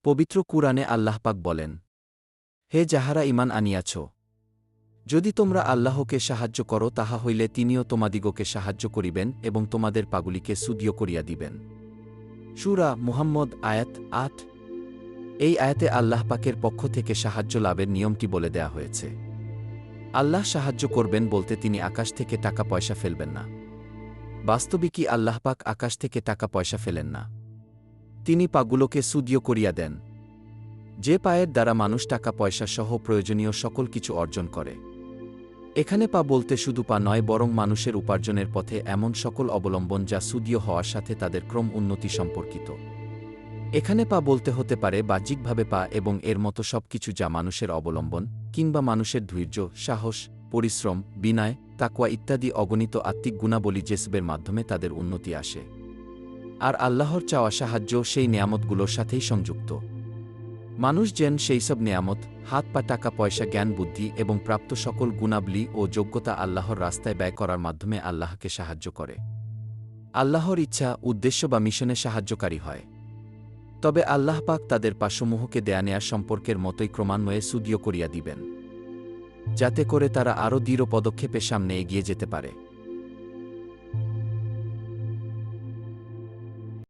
পবিত্র কুরআনে আল্লাহ পাক বলেন, হে যাহারা ঈমান আনিয়াছ, যদি তোমরা আল্লাহকে সাহায্য করো তাহা হইলে তিনিও তোমাদিগকে সাহায্য করিবেন এবং তোমাদের পাগুলিকে সুদীয় করিয়া দিবেন। সূরা মুহাম্মদ আয়াত ৮। এই আয়াতে আল্লাহ পাকের পক্ষ থেকে সাহায্য লাভের নিয়মটি বলে দেয়া হয়েছে। আল্লাহ সাহায্য করবেন বলতে তিনি আকাশ থেকে টাকা পয়সা ফেলবেন না। বাস্তবিকই আল্লাহ পাক আকাশ থেকে টাকা পয়সা ফেলেন না, তিনি পাগুলোকে সুদীয় করিয়া দেন। যে পায়ের দ্বারা মানুষ টাকা পয়সা সহ প্রয়োজনীয় সকল কিছু অর্জন করে। এখানে পা বলতে শুধু পা নয়, বরং মানুষের উপার্জনের পথে এমন সকল অবলম্বন যা সুদীয় হওয়ার সাথে তাদের ক্রম উন্নতি সম্পর্কিত। এখানে পা বলতে হতে পারে বাহ্যিকভাবে পা এবং এর মতো সব কিছু যা মানুষের অবলম্বন, কিংবা মানুষের ধৈর্য, সাহস, পরিশ্রম, বিনয়, তাকওয়া ইত্যাদি অগণিত আত্মিক গুণাবলী জেসবের মাধ্যমে তাদের উন্নতি আসে। আর আল্লাহর চাওয়া সাহায্য সেই নেয়ামতগুলোর সাথেই সংযুক্ত। মানুষ যেন সেই সব নেয়ামত, হাত পা, টাকা পয়সা, জ্ঞান বুদ্ধি এবং প্রাপ্ত সকল গুণাবলী ও যোগ্যতা আল্লাহর রাস্তায় ব্যয় করার মাধ্যমে আল্লাহকে সাহায্য করে। আল্লাহর ইচ্ছা, উদ্দেশ্য বা মিশনে সাহায্যকারী হয়। তবে আল্লাহ পাক তাদের পাসমূহকে দেয়া নেয়ার সম্পর্কের মতোই ক্রমান্বয়ে সুদীয় করিয়া দিবেন, যাতে করে তারা আরও দৃঢ় পদক্ষেপে সামনে এগিয়ে যেতে পারে।